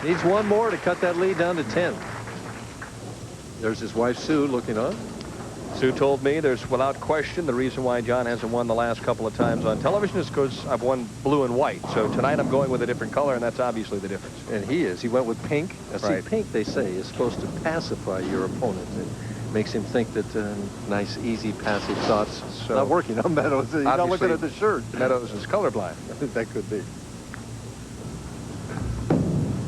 Needs one more to cut that lead down to 10. There's his wife, Sue, looking on. Sue told me there's without question the reason why John hasn't won the last couple of times on television is because I've won blue and white. So tonight I'm going with a different color, and that's obviously the difference. And he is. He went with pink. Now, see, Right. pink, they say, is supposed to pacify your opponent. It makes him think that nice, easy, passive thoughts. So not working on Meadows. He's not looking at the shirt. Meadows is colorblind. That could be.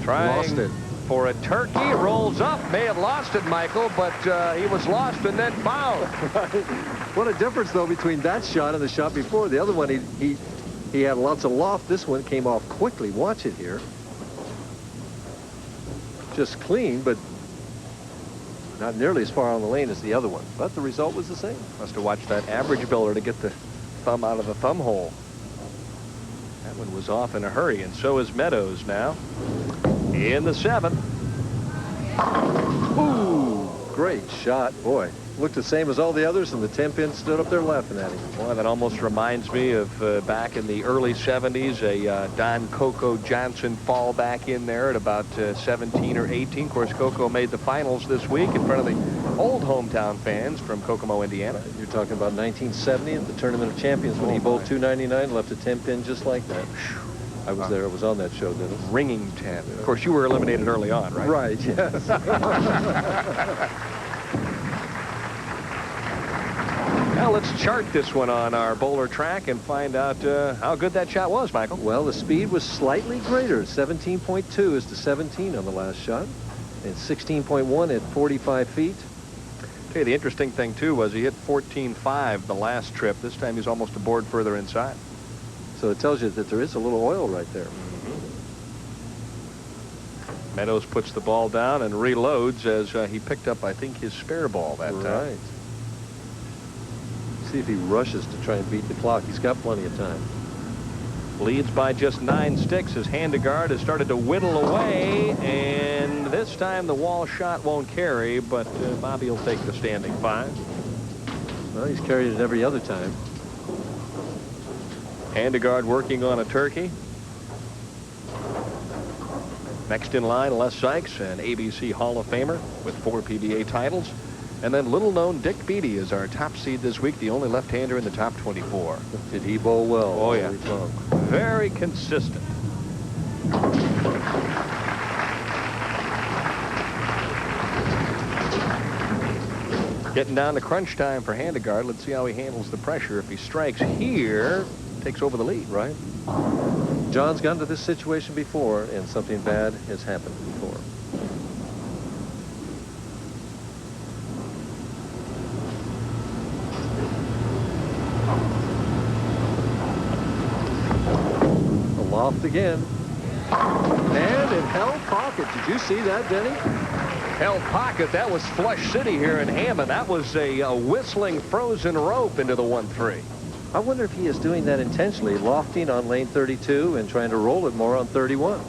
Trying Lost it. for a turkey. Rolls up. May have lost it, Michael, but he was lost and then fouled. What a difference, though, between that shot and the shot before. The other one, he had lots of loft. This one came off quickly. Watch it here. Just clean, but not nearly as far on the lane as the other one. But the result was the same. Must have watched that average builder to get the thumb out of the thumb hole. That one was off in a hurry, and so is Meadows now. In the 7th. Ooh, great shot. Boy, looked the same as all the others, and the 10-pin stood up there laughing at him. Boy, that almost reminds me of back in the early 70s, a Don Coco Johnson fall back in there at about 17 or 18. Of course, Coco made the finals this week in front of the old hometown fans from Kokomo, Indiana. You're talking about 1970 at the Tournament of Champions when he bowled 299, left a 10-pin just like that. I was there. I was on that show, Dennis. Ringing 10. Of course, you were eliminated early on, right? Right, yes. Now let's chart this one on our bowler track and find out how good that shot was, Michael. Well, the speed was slightly greater. 17.2 is to 17 on the last shot, and 16.1 at 45 feet. Okay, the interesting thing, too, was he hit 14.5 the last trip. This time he's almost a board further inside. So it tells you that there is a little oil right there. Meadows puts the ball down and reloads as he picked up, I think, his spare ball that time. Right. See if he rushes to try and beat the clock. He's got plenty of time. Leads by just 9 sticks as Handegard has started to whittle away, and this time the wall shot won't carry, but Bobby will take the standing 5. Well, he's carried it every other time. Handegard working on a turkey. Next in line, Les Sykes, an ABC Hall of Famer with 4 PBA titles. And then little-known Dick Beattie is our top seed this week, the only left-hander in the top 24. Did he bowl well? Oh, yeah. Very consistent. Getting down to crunch time for Handegard. Let's see how he handles the pressure. If he strikes here, takes over the lead. Right. John's gotten to this situation before, and something bad has happened before. Aloft again. And in held pocket. Did you see that, Denny? Held pocket. That was Flush City here in Hammond. That was a whistling frozen rope into the 1-3. I wonder if he is doing that intentionally, lofting on lane 32 and trying to roll it more on 31.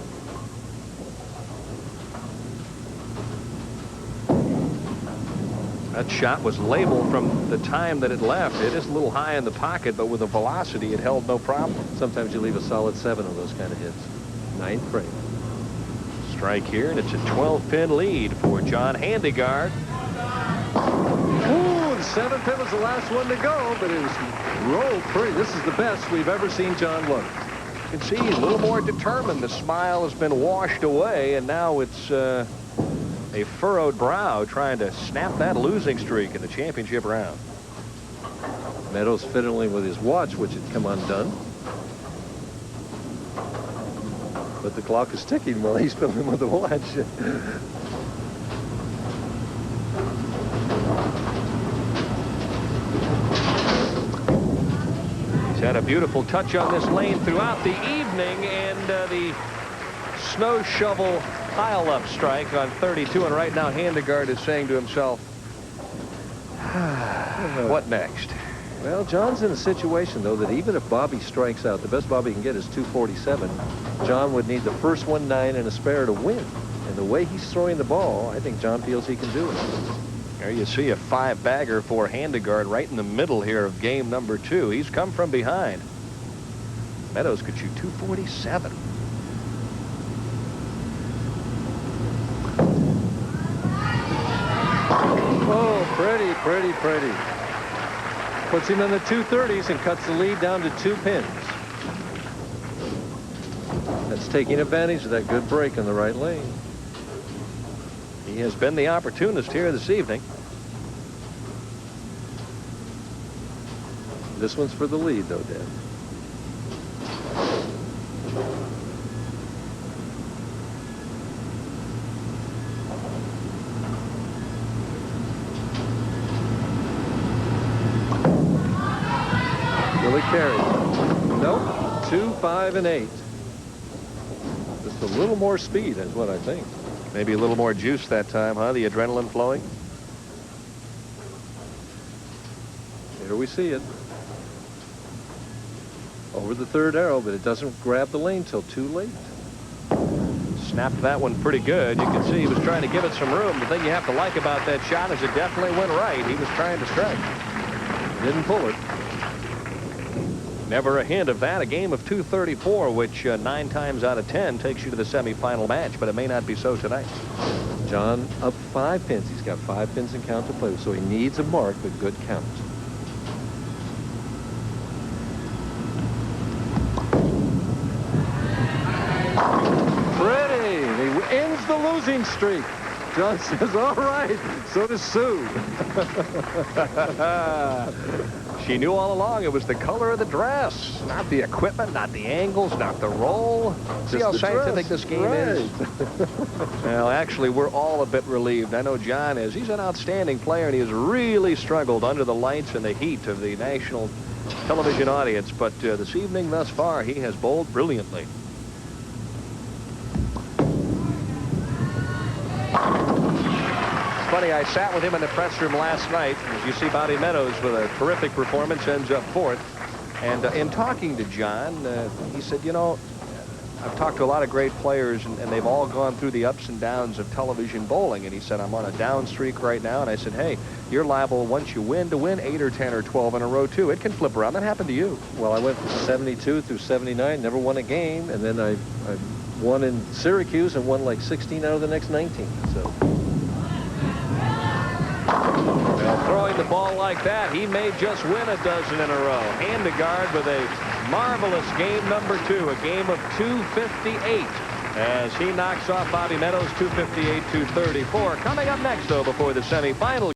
That shot was labeled from the time that it left. It is a little high in the pocket, but with the velocity, it held no problem. Sometimes you leave a solid 7 on those kind of hits. 9th frame. Strike here, and it's a 12-pin lead for John Handegard. Ooh, the 7th pin was the last one to go, but it was rolled pretty. This is the best we've ever seen John look. You can see he's a little more determined. The smile has been washed away, and now it's a furrowed brow trying to snap that losing streak in the championship round. Meadows fiddling with his watch, which had come undone. But the clock is ticking while he's fiddling with the watch. He's had a beautiful touch on this lane throughout the evening, and the snow shovel pile-up strike on 32, and right now Handegard is saying to himself, what next? Well, John's in a situation, though, that even if Bobby strikes out, the best Bobby can get is 247. John would need the first 1-9 and a spare to win. And the way he's throwing the ball, I think John feels he can do it. There you see a 5-bagger for Handegard right in the middle here of game number 2. He's come from behind. Meadows could shoot 247. Pretty, pretty, pretty. Puts him in the 230s and cuts the lead down to 2 pins. That's taking advantage of that good break in the right lane. He has been the opportunist here this evening. This one's for the lead, though, Dad. Will it carry? Nope. 2, 5, and 8. Just a little more speed is what I think. Maybe a little more juice that time, huh? The adrenaline flowing. Here we see it. Over the third arrow, but it doesn't grab the lane till too late. Snapped that one pretty good. You can see he was trying to give it some room. The thing you have to like about that shot is it definitely went right. He was trying to strike. Didn't pull it. Never a hint of that. A game of 234, which 9 times out of 10 takes you to the semifinal match, but it may not be so tonight. John up 5 pins. He's got 5 pins in count to play with, so he needs a mark with good count. Pretty. He ends the losing streak. John says, all right. So does Sue. She knew all along it was the color of the dress, not the equipment, not the angles, not the roll. See how scientific this game is? Well, actually, we're all a bit relieved. I know John is. He's an outstanding player, and he has really struggled under the lights and the heat of the national television audience. But this evening, thus far, he has bowled brilliantly. Funny, I sat with him in the press room last night. As you see, Bobby Meadows with a terrific performance, ends up 4th. And in talking to John, he said, you know, I've talked to a lot of great players, and they've all gone through the ups and downs of television bowling. And he said, I'm on a down streak right now. And I said, hey, you're liable, once you win, to win 8 or 10 or 12 in a row, too. It can flip around. That happened to you. Well, I went from 72 through 79, never won a game. And then I won in Syracuse and won like 16 out of the next 19. So. Well, throwing the ball like that, he may just win a dozen in a row. Handegard with a marvelous game number 2, a game of 258, as he knocks off Bobby Meadows, 258-234. Coming up next, though, before the semifinal.